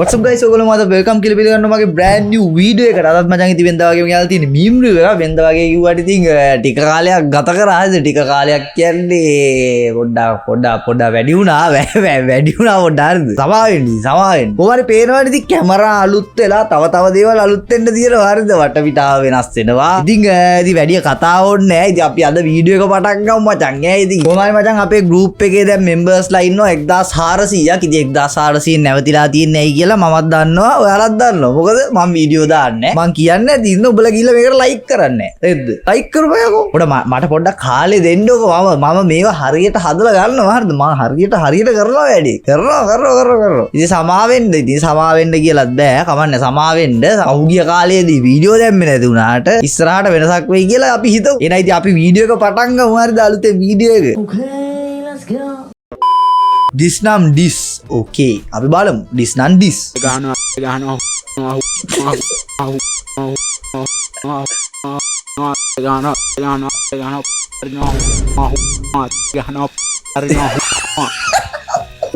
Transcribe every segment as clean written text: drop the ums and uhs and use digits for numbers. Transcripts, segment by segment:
What's up guys, ඔයගොල්ලෝ මාත් welcome කියලා පිළිගන්නවා මගේ brand new video එකට. අදත් මචං ඉතින් වෙනදා වගේම යාලා තියෙන meme review එක. වෙනදා වගේ කිව්වට ඉතින් ටික කාලයක් ගත කරා. ටික කාලයක් කියන්නේ පොඩ්ඩක් වැඩි වුණා. වැඩි වුණා පොඩ්ඩක්. සමාවෙන්න. කොහොමද පේනවනේ ඉතින් කැමරා අලුත් වෙලා තව දේවල් අලුත් වෙන්න තියෙනවා. හරිද? වටපිටාව වෙනස් වෙනවා. ඉතින් වැඩි කතා ඕනේ නැහැ. ඉතින් අපි අද වීඩියෝ එක පටන් ගමු මචං. ඉතින් කොහොමද මචං අපේ group එකේ දැන් members ලා ඉන්නවා 1400ක්. ඉතින් 1400 නැවතිලා තියන්නේ ඇයි මමත් දන්නවා ඔයාලත් දන්නවා මොකද මම වීඩියෝ දාන්නේ මං කියන්නේ දින්න ඔබලා ගිහලා මේකට ලයික් කරන්නේ නේද ලයික් කරපයකෝ මට පොඩ්ඩක් කාලේ දෙන්නකෝ මම මේවා හරියට හදලා ගන්නවා හරිද මම හරියට කරනවා වැඩි කරනවා ඉතින් සමාවෙන්න කියලාත් බෑ කමන්නේ සමාවෙන්න අවුගිය කාලේදී වීඩියෝ දැම්මේ නැති වුණාට ඉස්සරහට වෙනසක් වෙයි කියලා අපි හිතුවා එහෙනම් ඉතින් අපි වීඩියෝ එක පටන් ගමු හරිද අලුතෙන් වීඩියෝ එක okay let's go This nam this okay අපි බලමු this nam this ගහනවා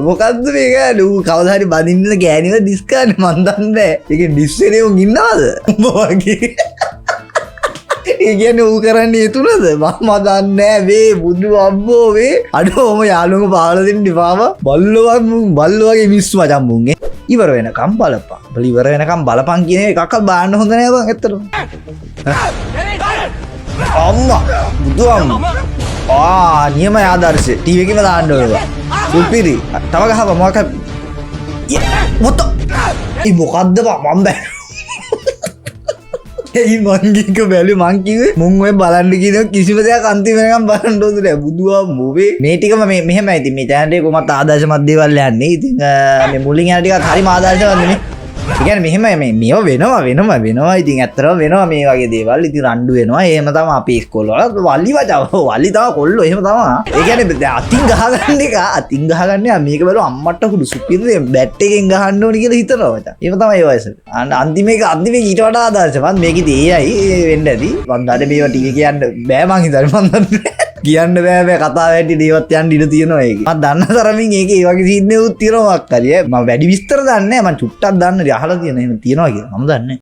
මොකද්ද මේක නූ කවදා හරි බඳින්න ගෑනිව දිස් කරන්නේ මන් දන්නේ නැහැ ඒකේ දිස් වෙනේ උන් ඉන්නවද උඹ වගේ ඒ කියන්නේ ඌ කරන්නේ තුනද මම දන්නේ වේ බුදු අම්මෝ වේ අඩෝම යාළුවෝ පාවලා දෙන්න ඉපාම බල්ලෝ වගේ මිස්සු මචං මුන්ගේ ඉවර වෙනකම් බලපන් බල ඉවර වෙනකම් බලපන් කියන එකක්වත් බාන්න හොඳ නෑ බං ඇත්තටම අම්මා බුදු අම්මා නියම ආදර්ශය ටීවී එකේම දාන්න ඕනේ සුපිරි තව ගහපන් මොකක් මොකද ඒ මොකද්ද මම බෑ ඒ මංගික බැලු මං කිව්වේ මුන් ඔය බලන්න කියන කිසිම දෙයක් අන්තිම වෙනකම් බලන්න ඕනේ නෑ බුදුහාම මොවේ මේ ටිකම මෙහෙමයි ඉතින් මේ channel එකේ කොහොමත් ආදර්ශමත් දේවල් යන්නේ ඉතින් මේ මුලින් යන ටිකත් හරිම ආදර්ශමත් නේ ඒ කියන්නේ මෙහෙමයි මේව වෙනවා ඉතින් ඇත්තටම වෙනවා මේ වගේ දේවල් ඉතින් රණ්ඩු වෙනවා එහෙම තමයි අපි ඉස්කෝල වල වලි තව කොල්ලෝ එහෙම තමයි ඒ කියන්නේ අතින් ගහගන්නේ මේක බලව අම්මට කුඩු සුපිරි බැට් එකෙන් ගහන්න ඕනි කියලා හිතනවා මචං එහෙම තමයි ඒ වයස අන්තිමේ ඊට වඩා ආදර්ශමත් මේක ඉතින් ඒයි වෙන්න ඇති මං දාට මේවා ටීවී කියන්න බෑ මං හිතන්නේ මං දන්නේ කියන්න බෑ කතා වැඩි දේවත් යන්න ඉඩ තියෙනවා ඒක මම දන්න තරමින් ඒක ඒ වගේ සීන් එකක් තියෙනවා අක්කලිය මම වැඩි විස්තර දන්නේ නැහැ මම චුට්ටක් දන්නේ අහලා තියෙන එහෙම තියෙනවා කියලා මම දන්නේ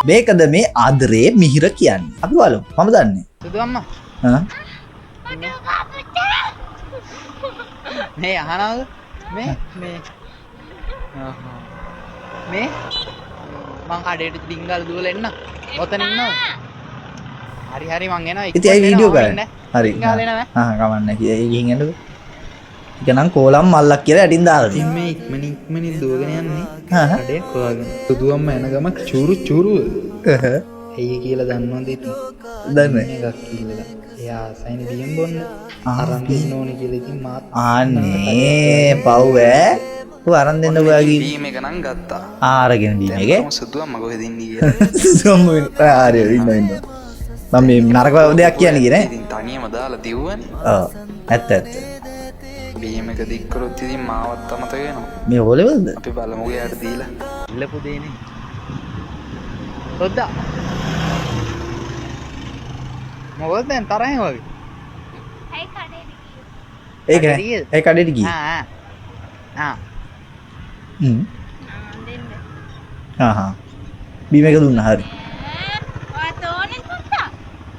මේකද මේ ආදරේ මිහිර කියන්නේ අපි බලමු මම දන්නේ සුදු අම්මා මේ අහනවද මේ මං කඩේට ඩිංගල් දුවලා එන්න ඔතන ඉන්නවද හරි මං එනවා ඉතින් ඒ වීඩියෝ කරන්නේ හරි කමන්නේ ගිහින් එන්නද ඉතනම් කෝලම් මල්ලක් කියලා යටින් දාලා ඉතින් මේ ඉක්මනින් දුවගෙන යන්නේ කඩේ කොලාගෙන සුදුවම්ම එන ගම චූරු ඇයි කියලා දන්නවද ඉතින් දන්නේ එකක් කියලා එයා සයින් බියම් බොන්න අරන් දෙන්න ඕනේ කියලා ඉතින් මාත් අනේ පව් ඌ අරන් දෙන්න ඔයා ගිහින් බීම එක නම් ගත්තා අරගෙන බීම එකේ සුදුවම්ම කොහෙද ඉන්නේ කියලා සුදුවම්ම හරි ඉන්න මම මේ නරක දෙයක් කියන්නේ කියේ නේ ඉතින් තනියම දාලා දිව්වනේ ඔව් ඇත්ත බීම එක දික් කරොත් ඉතින් මාවත් අමතක වෙනවා මේ හොලෙවලද අපි බලමු යාට දීලා ඉල්ලපු දෙන්නේ රොද්දා මොකද දැන් තරහින් වගේ ඒ කඩේට ගියේ බීම එක දුන්නා හරි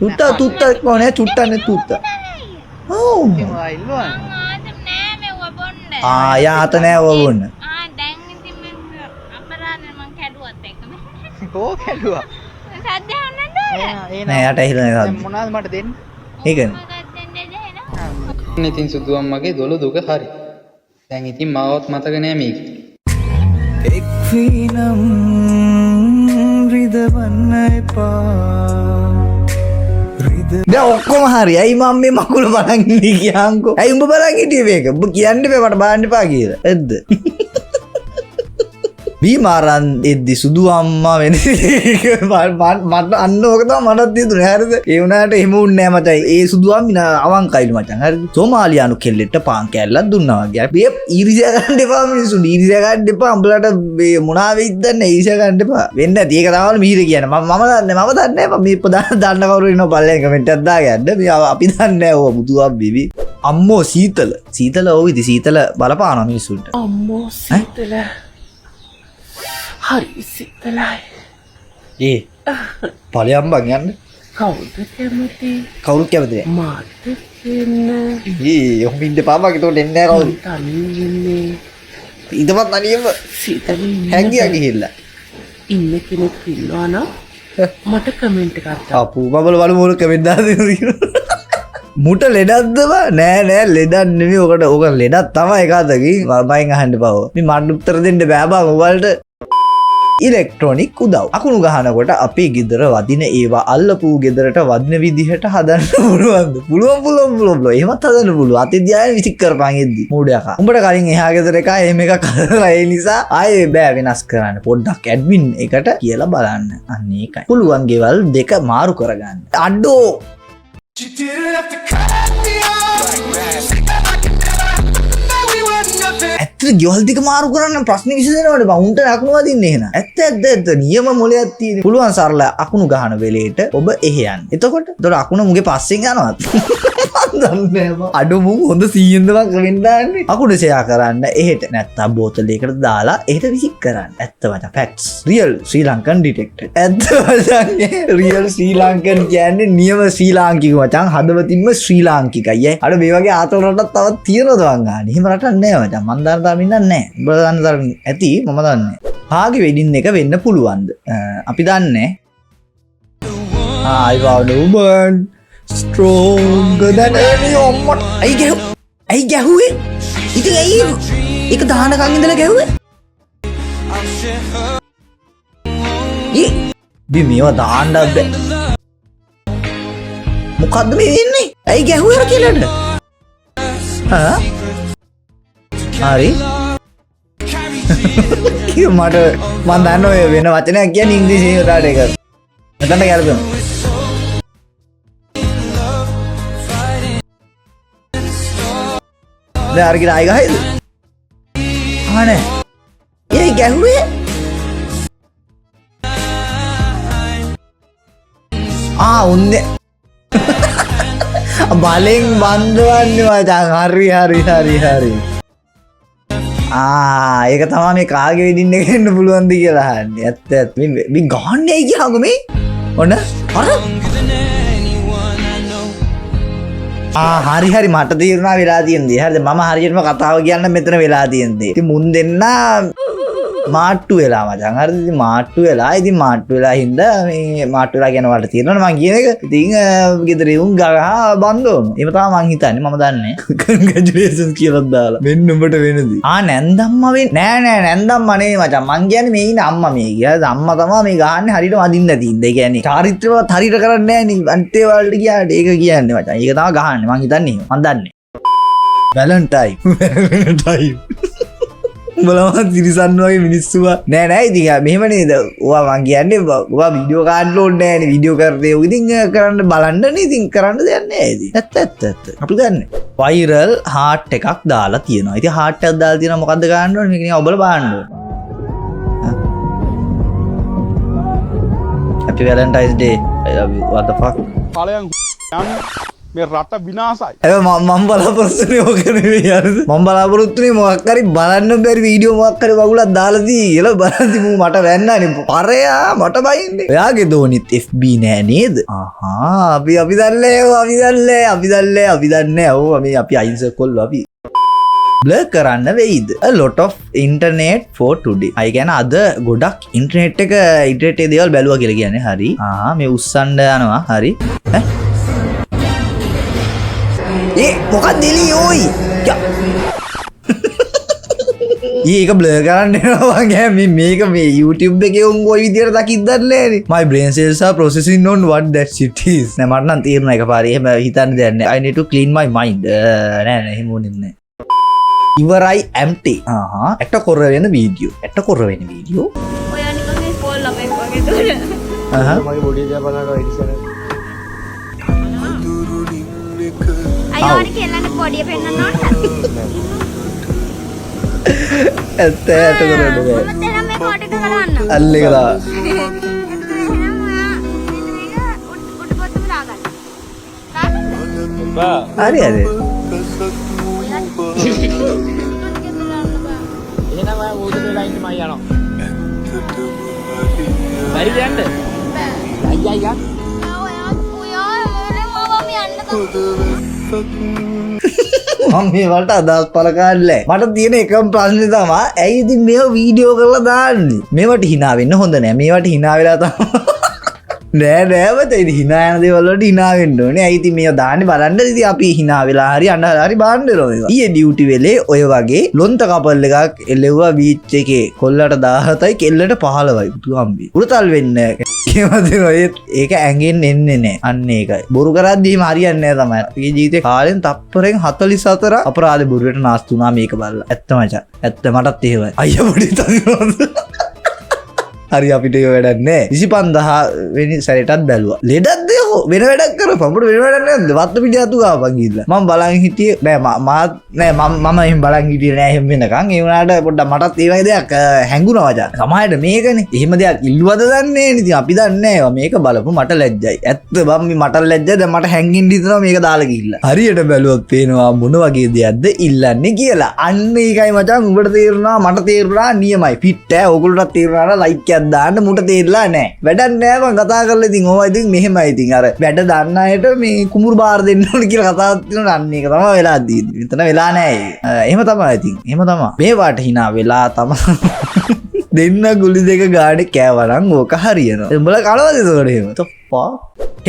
තුත්තා කොහොනේ චුට්ටන්නේ තුත්තා ඔව් යාත නෑ ඔය බොන්න දැන් ඉතින් මම අපරාධ මං කැඩුවත් එක මේ කෝ කැඩුවා සද්ද හොන්නද නෑ යට ඇහිලා නෑ සද්ද මොනවද මට දෙන්න ඒකනේ මොකක්ද දෙන්නේ එහෙනම් ඉතින් සුදු අම්මගේ දොළ දුක හරි දැන් ඉතින් මාවත් මතක නෑ මේක එක් වීනම් රිදවන්න එපා දැන් ඔක්කොම හරි. ඇයි මම මේ මකුල බලන් ඉන්නේ කියන්කෝ. ඇයි උඹ බලන් හිටියේ මේක? උඹ කියන්න බෑ මට බලන්න එපා කියලා. ඇද්ද? බීමාරන් එද්දි සුදු අම්මා වෙන්නේ මට අන්න ඕක තමයි මටත් හිතුනේ හරිද ඒ වුණාට එහෙම උන්නේ නැහැ මචං ඒ සුදු අම්මින අවංකයිලු මචං හරිද සෝමාලියානු කෙල්ලෙට පාන් කෑල්ලක් දුන්නා වගේ අපි ඊරිසියා ගන්න එපා මිනිස්සු ඊරිසියා ගන්න එපා උඹලට මේ මොනවා වෙයිද දන්නේ ඊරිසියා ගන්න එපා වෙන්නේ නැති ඒක තමයි මිහිර කියන්නේ මම දන්නේ මේ දන්න කවුරු ඉන්නව පල්ලෙන් කමෙන්ට් එකක් දාගන්න මේ අපි දන්නේ නැහැ ඕවා බුදුහාම බිබි අම්මෝ සීතල ඔව් ඉතින් සීතල බලපානවා මිනිස්සුන්ට. අම්මෝ සීතල හරි සීතලයි. ඒ ඵලයන් බං යන්න. කවුද කැමති කවුරුත් කැමති නෑ. මාත් එන්න. ඔහොම ඉන්න පාපක් ඒතකොට එන්නේ නෑ කවුරු. තනියන්නේ ඉතමත් අනියම සීතලින් හැංගියා ගිහිල්ලා. ඉන්න කෙනෙක් ඉන්නවා නම් මට කමෙන්ට් එකක් දාන්න. අපු බබල වල මොන කමෙන්ට් දාලා දෙනවා. මුට ලෙඩක්ද නෑ ලෙඩක් නෙමෙයි. ඔක ලෙඩක් තමයි එකතකින් මමෙන් අහන්න බව. මේ මට උත්තර දෙන්න බෑ බං ඔයාලට. ඉලෙක්ට්‍රොනික උදව්. අකුණු ගහනකොට අපේ ගෙදර වදින ඒවා අල්ලපු ගෙදරට වදින විදිහට හදන්න පුළුවන්ද? පුළුවන්. එහෙමත් හදන්න පුළුවන්. අතෙන්දී ආයෙ විසික් කරපන් එද්දි. මෝඩයක. උඹට කලින් එහා ගෙදර එක එහෙම එකක් කරලා ඒ නිසා ආයෙ බෑ වෙනස් කරන්න. පොඩ්ඩක් ඇඩ්මින් එකට කියලා බලන්න. අන්න ඒකයි. පුළුවන් ගෙවල් දෙක මාරු කරගන්න. අඩෝ You didn't have to cut me off. ඇත්තට ගෙවල් දෙක මාරු කරන්න ප්‍රශ්න විසඳනවද බං? උන්ට අකුණු වදින්නේ එහෙනම්. ඇත්ත නියම මොලයක් තියෙන. පුළුවන් සරල අකුණු ගහන වෙලේට ඔබ එහෙ යන්න. එතකොට අකුණ මුගේ පස්සෙන් යනවත්. දන්නේ නෑ. අඩු මුං හොඳ 100ෙන්ද මං කමෙන්ට් දාන්නේ. අකුණ ෂෙයා කරන්න එහෙට නැත්තම් බෝතලයකට දාලා එහෙට විසික් කරන්න. ඇත්ත මචං ෆැක්ට්ස්. රියල් ශ්‍රී ලංකන් ඩිටෙක්ටඩ්. ඇත්ත මචං රියල් ශ්‍රී ලංකන් කියන්නේ නියම ශ්‍රී ලාංකික මචං. හදවතින්ම ශ්‍රී ලාංකිකයි. අර මේ වගේ ආතල් රටක් තවත් තියෙනවද මං ගන්න. එහෙම රටක් නෑ මචං. මං දන්න තරමින් නෑ. උඹ දන්න තරමින් ඇති මම දන්නේ. කාගේ වෙඩින් එක වෙන්න පුළුවන්ද? අපි දන්නේ. I found a woman stronger than any woman. ඇයි ගැහුවේ? ඉතින් ඇයි ඒක දානකන් ඉඳලා ගැහුවේ? මේවා දාන්න බෑ. මොකද්ද මේ වෙන්නේ? ඇයි ගැහුවේ අර කෙලට? හරි. මට මන් දන්න ඔය වෙන වචනයක් කියන්නේ ඉංග්‍රීසියෙන් උදාට ඒක. මෙතන ගැලපෙමු. දැන් අර කිරයි ගහයිද? ආනේ. ඒ ගැහුවේ? උන්නේ. බලෙන් බන්දවන්නේ මචං. හරි. ඒක තමයි මේ කාගේ වෙඩින් එක එන්න පුළුවන්ද කියලා අහන්නේ. ඇත්ත. මේ ගහන්නේ කියහගො මේ. ඔන්න අර හරි මට තීරණා වෙලා තියෙන්නේ. හරිද? මම හරියටම කතාව කියන්න මෙතන වෙලා තියෙන්නේ. ඉතින් මුන් දෙන්න මාට්ටු වෙලා මචං. හරිද? ඉතින් මාට්ටු වෙලා හින්දා මේ මාට්ටු වෙලා කියන වලට තියෙනවනේ මං කියන එක. ඉතින් ගෙදර උන් ගහ බන්ද වුණා. එහෙම තමයි මං හිතන්නේ. මම දන්නේ. කන්ග්‍රැචුලේෂන්ස් කියලා දාලා. මෙන්න උඹට වෙනදී. නැන්දම්ම වෙන්නේ. නෑ නැන්දම්ම නෙවෙයි මචං. මං කියන්නේ මේ ඉන්න අම්මා මේ. ගියාද අම්මා තමයි මේ ගහන්නේ හරියට වදින්න තියෙන්නේ. ඒ කියන්නේ චාරිත්‍රවත් හරියට කරන්නේ නෑ නේ. අන්තේ වලට ගියාට ඒක කියන්නේ මචං. ඒක තමයි ගහන්නේ. මං හිතන්නේ. මං දන්නේ. වැලන්ටයින්. උඹලම තිරිසන් වගේ මිනිස්සුවා නෑ ඉතින් මෙහෙම නේද? ඔයා මං කියන්නේ ඔයා වීඩියෝ ගන්න ඕනේ නෑනේ. වීඩියෝ කරේ ඔය ඉතින් කරන්න බලන්නනේ. ඉතින් කරන්න දෙයක් නෑ ඉතින්. ඇත්ත. අපි දන්නේ. වයිරල් හાર્ට් එකක් දාලා තියෙනවා. ඉතින් හાર્ට් එකක් දාලා තියෙනවා මොකද්ද ගන්න ඕනේ? මේක නිකන් ඔබලා බලන්න ඕනේ. Happy Valentine's Day. I love you. What the fuck? පලයන් මේ රට විනාසයි. මම බලාපොරොත්තුනේ ඕක නෙවෙයි හරිද? මම බලාපොරොත්තුනේ මොකක් හරි බලන්න බැරි වීඩියෝ මොකක් හරි වගුලක් දාලා දී කියලා බලද්දි මූ මට වැන්නනේ. පරයා මට බයින්නේ. ඔයාගේ දෝනිත් FB නෑ නේද? අපි දන්නේ. ඔව් අපි අයින්සර් කොල්ලෝ අපි. blur කරන්න වෙයිද? A lot of internet for today. අය කියන්නේ අද ගොඩක් ඉන්ටර්නෙට් එකේ දේවල් බැලුවා කියලා කියන්නේ. හරි. මේ උස්සන්න යනවා. හරි. මොකක්ද දෙලි ඔයි? ඒක බ්ලර් කරන්න යනවා වගේ. මේක මේ YouTube එකේ උන් ඔය විදියට දකිද්දත් නෑනේ. My brain cells are processing on what that shit is. නෑ මට නම් තේරුණා එකපාරේ. එහෙම හිතන්න දෙයක් නෑ. I need to clean my mind. නෑ එහෙම වුණේ නෑ. ඉවරයි empty. ඇට කොර වෙන වීඩියෝ. ඔයා නිකන් මේ ස්කෝල් ළමෙක් වගේ දුර. මගේ බොඩි එක බලනවා ඉතින්. අයියෝනි කෙල්ලන්ට බොඩිය පෙන්නන්න ඕනද? ඇත්ත කරන්න බෑ. මම දැන් මේ කෝට් එක ගලවන්න. අල්ලේ ගලා. උඩ පොත්තු දාගන්න. බා හරි. එහෙනම් ඔයා මොකද වෙලා ඉන්නේ මම යනවා. බැරිද යන්න? අයියා මම මේ වලට අදහස් පළ කරන්නේ මට තියෙන එකම ප්‍රශ්නේ තමයි ඇයි ඉතින් මේව වීඩියෝ කරලා දාන්නේ මේවට hina වෙන්න හොඳ නෑ මේවට hina වෙලා තමයි නෑ මචං hina යන දේවල් වලට hina වෙන්න ඕනේ ඇයි ඉතින් මේව දාන්නේ බලන්න ඉතින් අපි hina වෙලා හරි අඬලා හරි බාන්න වෙනවා මේවා ඊයේ ඩියුටි වෙලේ ඔය වගේ ලොන්ත කපල් එකක් එළෙව්වා බීච් එකේ කොල්ලට 17යි කෙල්ලට 15යි පුතුම්බි උරතල් වෙන්න ඒක ඇඟෙන් එන්නේ නෑ අන්න ඒකයි බොරු කරද්දීම හරියන්නේ නෑ තමයි අපේ ජීවිතේ කාලෙන් තප්පරෙන් 44 අපරාධ බොරුවට නාස්ති වුණා මේක බලලා ඇත්ත මචං ඇත්ත මටත් එහෙමයි අයියා පොඩි තනියම හරි අපිට ඒක වැඩක් නෑ 25000 වෙනි සැරේටත් බැලුවා ලෙඩක් දෙකෝ වෙන වැඩක් කරපන් අපිට වෙන වැඩක් නැද්ද වත්ත පිටිය අතු ගාපන් ගිහිල්ලා මම බලන් හිටියේ නෑ මම එහෙම බලන් හිටියේ නෑ එහෙම වෙනකන් ඒ වුණාට පොඩ්ඩක් මටත් ඒ වගේ දෙයක් හැංගුණා මචං සමහරට මේකනේ එහෙම දෙයක් ඉල්ලුවද දන්නේ නෑ ඉතින් අපි දන්නේ නෑ මේක බලපු මට ලැජ්ජයි ඇත්ත බම් මට ලැජ්ජයි දැන් මට හැංගින්න හිතනවා මේක දාලා ගිහිල්ලා හරියට බැලුවොත් පේනවා මොන වගේ දෙයක්ද ඉල්ලන්නේ කියලා අන්න ඒකයි මචං උඹට තේරුණා මට තේරුණා නියමයි ෆිට් ඈ ඕගොල්ලන්ට තේරුණා ලයික් දාන්න මුට තේරලා නෑ වැඩක් නෑ මං කතා කරලා ඉතින් ඕවා ඉතින් මෙහෙමයි ඉතින් අර වැඩ දන්න අයට මේ කුමුරු බාර දෙන්න ඕන කියලා කතාවක් තියෙනවා අන්න ඒක තමයි වෙලා තියෙන්නේ මෙතන වෙලා නෑ එහෙම තමයි ඉතින් එහෙම තමයි මේ වාට hina වෙලා තමයි දෙන්න ගුලි දෙක ගාඩේ කෑවනම් ඕක හරියනවා උඹලා කලවද ඒකට එහෙම තොප්පා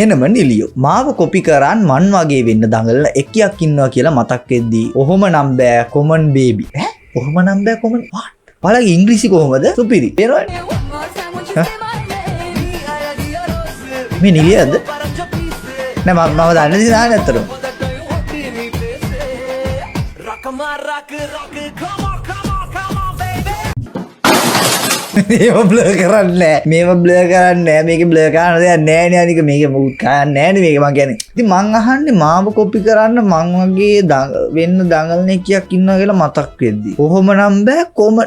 එනම නිලියෝ මාව කොපි කරන් මන් වගේ වෙන්න දඟලන එක්කියක් ඉන්නවා කියලා මතක් වෙද්දී ඔහොම නම් බෑ කොමන් බේබි ඈ ඔහොම නම් බෑ කොමන් what බලගේ ඉංග්‍රීසි කොහොමද සුපිරි තේරෙනවද මේ නිලියද නෑ මම දන්නේ නැහැ නැත්තර මේව බ්ලර් කරන්නේ මේව බ්ලර් කරන්නේ මේක බ්ලර් කරන්න දෙයක් නෑ නේ අනික මේක මොකුත් කරන්නේ නෑ නේ මේක මං කියන්නේ ඉතින් මං අහන්නේ මාව කොපි කරන්න මං වගේ වෙන්න දඟලන එකක් ඉන්නවා කියලා මතක් වෙද්දි කොහොම නම් බෑ common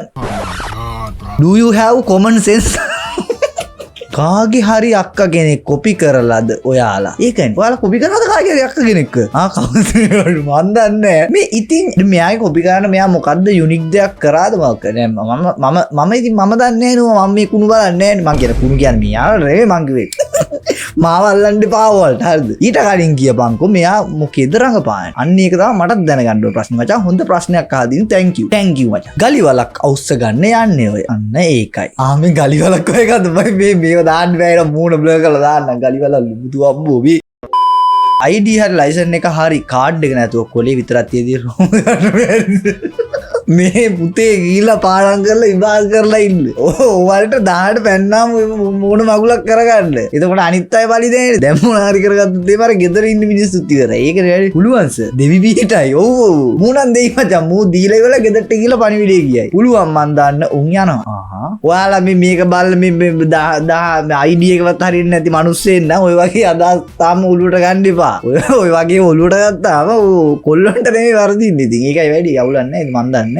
do you have common sense කාගේ හරි අක්කා කෙනෙක් කොපි කරලාද ඔයාලා ඒකනේ ඔයාලා කොපි කරනවද කාගේ හරි අක්කා කෙනෙක්ව කවුද මන් දන්නේ මේ ඉතින් මෙයාගේ කොපි කරන මෙයා මොකද්ද යුනික් දෙයක් කරාද මම ඉතින් මම දන්නේ නෑ මම මේ කුණු බලන්නේ නෑ මං කියන කුණු කියන්නේ මෙයාලා නෙවෙයි මං කිව්වේ මාව අල්ලන්න එපා වලට හරිද ඊට කලින් කියපන්කෝ මෙයා මොකේද රඟපාන්නේ අන්න ඒක තමයි මටත් දැනගන්න ඕන ප්‍රශ්නේ මචං හොඳ ප්‍රශ්නයක් අහදින් thank you මචං ගලිවලක් අවුස්ස ගන්න යන්නේ ඔය අන්න ඒකයි මේ ගලිවලක් ඔය එකද මේ දාන්න බෑ මූණ බ්ලර් කරලා දාන්න ගලිවල බුදු අම්බෝ මේ ID හරි ලයිසන් එක හරි කාඩ් එක නැතුව කොලේ විතරක් තියදී මේ පුතේ ගිහිල්ලා පාඩම් කරලා ඉබාස් කරලා ඉන්න. ඔයාලට 10ට පැන්නාම මොන මගුලක් කරගන්න. එතකොට අනිත් අය බලි දෙන්නේ. දැන් මොන හරි කරගත්තොත් ඒ පාර ගෙදර ඉන්න මිනිස්සුත් ඉවරයි. ඒක නේද පුළුවන් සර්. දෙවි බීටයි. ඔව් මූණන් දෙයි මචං. මූ දීලා ඉවල ගෙදරට ගිහලා පණිවිඩය ගියයි. පුළුවන් මන් දාන්න උන් යනවා. ඔයාලා මේක බලලා මේ ID එකවත් හරියන්නේ නැති මිනිස්සෙන් නම් ඔය වගේ අදහස් තාම ඔලුවට ගන්න එපා. ඔය වගේ ඔලුවට ගත්තාම කොල්ලන්ට නෙමෙයි වරදින්නේ. ඉතින් ඒකයි වැඩි. යවුලක් නැහැ. මන් දන්නේ.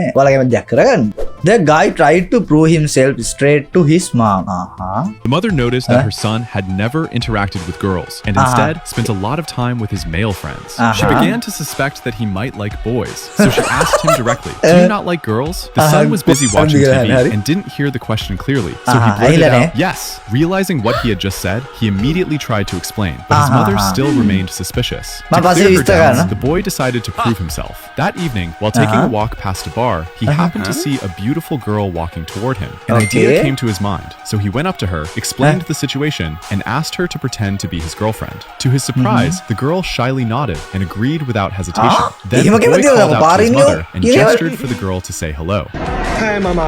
The guy tried to prove himself straight to his mom. The mother noticed that her son had never interacted with girls and instead spent a lot of time with his male friends. She began to suspect that he might like boys, so she asked him directly, "Do you not like girls?" The son was busy watching TV and didn't hear the question clearly, so he blurted out, "Yes." Realizing what he had just said, he immediately tried to explain, but his mother still remained suspicious. To clear her doubts, the boy decided to prove himself. That evening, while taking a walk past a bar, he happened to see a beautiful girl walking toward him. An idea came to his mind, so he went up to her, explained the situation, and asked her to pretend to be his girlfriend. To his surprise, the girl shyly nodded and agreed without hesitation. Then the boy called out to his mother and gestured for the girl to say hello. Hi, 妈妈，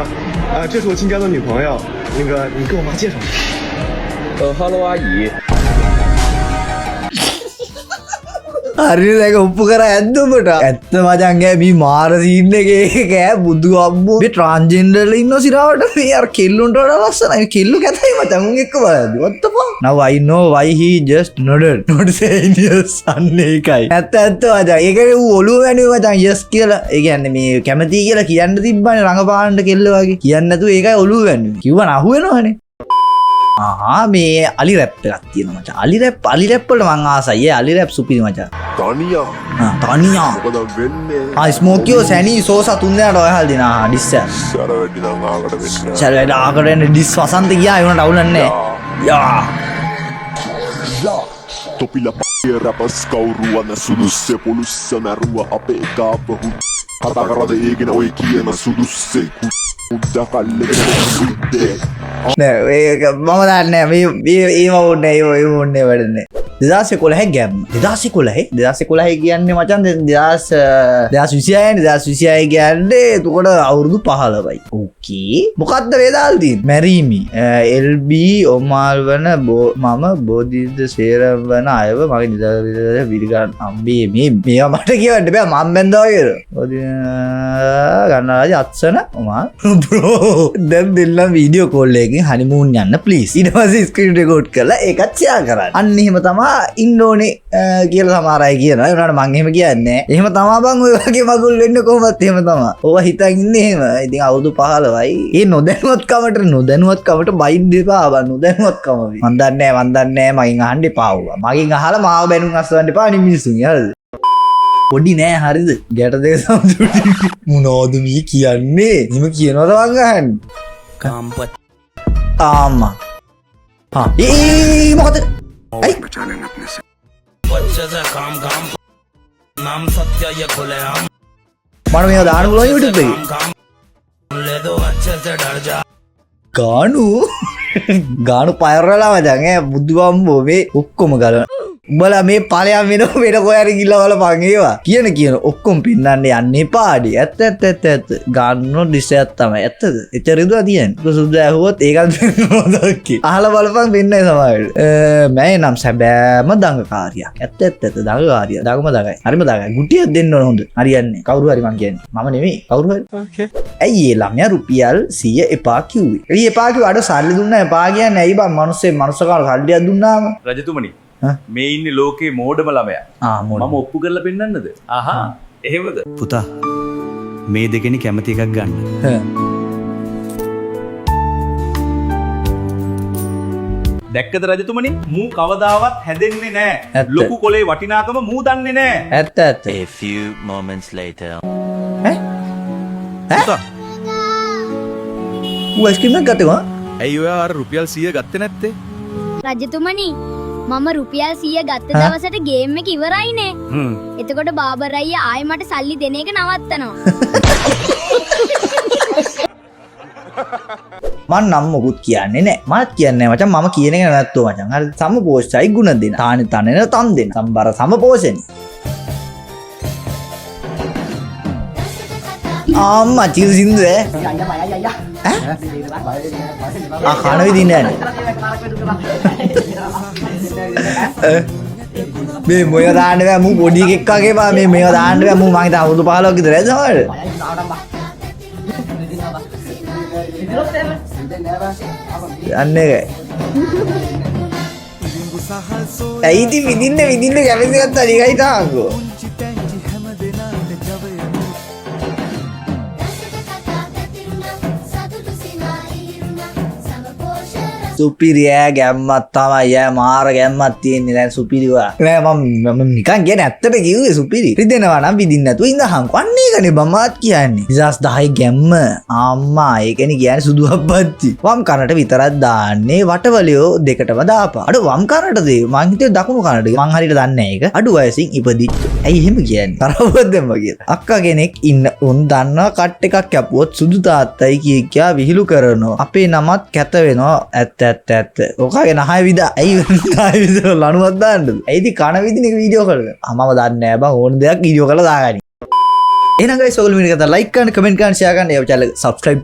这是我新交的女朋友，那个你给我妈介绍。Hello， 阿姨。හරියට ඒක ඔප්පු කරා ඇද්ද උඹට? ඇත්ත මචං මේ මාර scene එකේ කෑ බුදු අම්මෝ මේ ට්‍රාන්ස්ජෙන්ඩර්ලා ඉන්න සිරාවට මේ අර කෙල්ලුන්ට වඩා ලස්සනයි. කෙල්ලු කැතයි මචං උන් එක්ක බලද්දි. what the fuck? Now I know why he just nodded. Not saying yes. අන්න ඒකයි. ඇත්ත මචං. ඒකේ ඌ ඔළුව වැනුවේ මචං yes කියලා. ඒ කියන්නේ මේ කැමති කියලා කියන්න තිබ්බනේ රංගපාන්න කෙල්ල වගේ. කියන්නේ නැතුව ඒකයි ඔළුව වැනුවේ. කිව්වන අහුවෙනවනේ. මේ අලි රැප් එකක් තියෙනවා මචං. අලි රැප් වලට මං ආසයි. අලි රැප් සුපිරි මචං. තනියා මොකද වෙන්නේ? ස්මෝකියෝ සැනී සෝසා තුන් දෙනාට ඔය හල් දෙනා ඩිස් එක. සර වැඩි නම් ආකට වෙන්නේ. සර වැඩ ආකට එන්න ඩිස් වසන්ත ගියා ඒ උනට අවුලක් නැහැ. යා. තොපිලා පේ රැපස් කවුරුවන සුදුස්සේ පොලිස්ස මැරුව අපේ ගාපහු කතා කරද ඒගෙන ඔය කියන සුදුස්සේ උද්දා කල්ලේ සුද්දේ නෑ ඒක මම දන්නේ මේ ඒව ඕනේ ඒ ඕනේ වැඩන්නේ 2011 ගැම් 2011 කියන්නේ මචන් 2026 කියන්නේ එතකොට අවුරුදු 15යි. ඕකේ මොකද්ද වේදාල් තියෙන්නේ? මැරීමි LB ඔමාල් වන මම බෝධිද සේරම් වන අයව මගේ නිදා විරිගන්න අම්බේ මේවා මට කියවන්න බෑ මම බැන්දා වගේ. ගන්නාජ අත්සන ඔමාල් බ්‍රෝ දැන් දෙල්ලම් වීඩියෝ කෝල් එකකින් හනිමූන් යන්න ප්ලීස්. ඊට පස්සේ ස්ක්‍රීන් රෙකෝඩ් කරලා ඒකත් ෂෙයා කරන්න. අන්න එහෙම තමයි ඉන්නෝනේ කියලා සමහර අය කියනවා. ඒ වුණාට මං එහෙම කියන්නේ නැහැ. එහෙම තමයි බං ඔය වගේ මගුල් වෙන්න කොහොමද එහෙම තමයි. ඕවා හිතන් ඉන්නේ එහෙම. ඉතින් අවුරුදු 15යි. ඒ නොදැනුවත්කමට බයින් දෙපා බං නොදැනුවත්කම වේ. මන් දන්නේ නැහැ මගෙන් අහන්න එපා වුණා. මගෙන් අහලා මාව බැනුම් අස්සවන්න එපා අනිත් මිනිස්සුන්. හරිද? පොඩි නෑ හරිද? ගැට දෙක සම්දුටි. මොනවද මේ කියන්නේ? එහෙම කියනවද මං අහන්නේ? කාම්පත්. ආම්මා. මොකද? आई మనం ఏదో దాని కూడా యూట్యూబ్ గాను పైరలా మజంగే බුදුබම්බෝ මේ ඔක්කොම ගලන උඹලා මේ ඵලයන් වෙන කොහරි ගිල්ල වල පන් ඒවා කියන ඔක්කොම පින්නන්න යන්න එපාඩි ඇත්ත ගන්න ඩිසයක් තමයි ඇත්තද එච්චර ඉදුවා තියන්නේ සුදු ඇහුවොත් ඒකත් වෙන්නවදක්කි අහලා බලපන් වෙන්නේ සමහරවිට මම නම් සැබෑම දඟකාරියක් ඇත්ත දඟකාරිය දඟම දඟයි හරිම දඟයි ගුටියක් දෙන්න ඕන හොඳ හරියන්නේ කවුරු හරි මං කියන්නේ මම නෙමෙයි කවුරු හරි ඕකේ ඇයි ඒ ළමයා රුපියල් 100 එපා කිව්වේ එයි එපා කිව්ව අර සල්ලි දුන්නා එපා කියන්නේ ඇයි බං මනුස්සකාර සල්ලියක් දුන්නාම රජතුමනි මේ ඉන්නේ ලෝකේ මෝඩම ළමයා. මම ඔප්පු කරලා පෙන්නන්නද? ආහා එහෙමද? පුතා මේ දෙකෙනි කැමති එකක් ගන්න. දැක්කද රජතුමනි? මූ කවදාවත් හැදෙන්නේ නැහැ. ලොකු කොලේ වටිනාකම මූ දන්නේ නැහැ. ඇත්ත. A few moments later. පුතා ඌ අයිස්ක්‍රීම් එකක් ගත්තේ කොහොමද? ඇයි ඔයා අර රුපියල් 100 ගත්තේ නැත්තේ? රජතුමනි මම රුපියල් 100 ගත්ත දවසට ගේම් එක ඉවරයිනේ. එතකොට බාබර් අයියා ආයෙ මට සල්ලි දෙන එක නවත්තනවා. මං නම් මොකුත් කියන්නේ නැහැ. මමත් කියන්නේ නැහැ මචං මම කියන එක නැත්තෝ මචං. හරි සමපෝෂ්ඨයි ගුණ දෙන. තානේ තනෙන තන් දෙන. සම්බර සමපෝෂෙන්. අම්මා චිල් සින්දු ඈ. කන විදින්නේ නැහැ. මේ මොය දාන්න බෑ මූ පොඩි එකෙක් වගේ බා මේ මේව දාන්න බෑ මූ මං හිතා අවුරුදු 15ක් විතර ඇද සමහරට. අන්න එකයි. ඇයි ඉතින් විදින්න කැමති ගත්තා නිකයි තාංගෝ. සුපිරිය ගැම්මත් තමයි මාර ගැම්මත් තියෙන්නේ දැන් සුපිරිව නෑ මම නිකන් කියන්නේ ඇත්තට කිව්වේ සුපිරි රිදෙනවා නම් විදින්න නැතුව ඉඳහන්කෝ අන්න ඒකනේ බමාත් කියන්නේ 2010 ගැම්ම අම්මා ඒකනේ කියන්නේ සුදු අප්පච්චි වම් කනට විතරක් දාන්නේ වටවලියෝ දෙකටම දාපා අඩ වම් කනට දේ මං හිතුවේ දකුණු කනට මං හරියට දන්නේ නැහැ ඒක අඩු වයසින් ඉපදිච්ච ඇයි එහෙම කියන්නේ තරවවත් දෙම්ම කියලා අක්කා කෙනෙක් ඉන්න උන් දන්නවා කට් එකක් කැපුවොත් සුදු තාත්තයි කියා විහිළු කරනවා අපේ නමත් කැත වෙනවා ඇත්ත ඔකාගේ නහය විදා ඇයි නහය විදා ලණුවක් දාන්නද ඇයිද කන විදින එක වීඩියෝ කරලා මම දන්නේ නැහැ බං ඕන දෙයක් වීඩියෝ කරලා දාගනි එහෙනම් guys ඔයගොල්ලෝ මේක අත like කරන්න comment කරන්න share කරන්න ඒ channel subscribe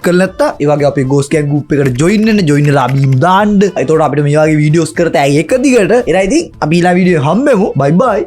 කරලා නැත්තා ඒ වගේ අපේ ghost gang group එකට join වෙලා බීම් දාන්න එතකොට අපිට මේ වගේ videos කරත ඇයි එක දිගට එරයි ඉතින් අපි ඊළඟ වීඩියෝ හම්බෙමු bye bye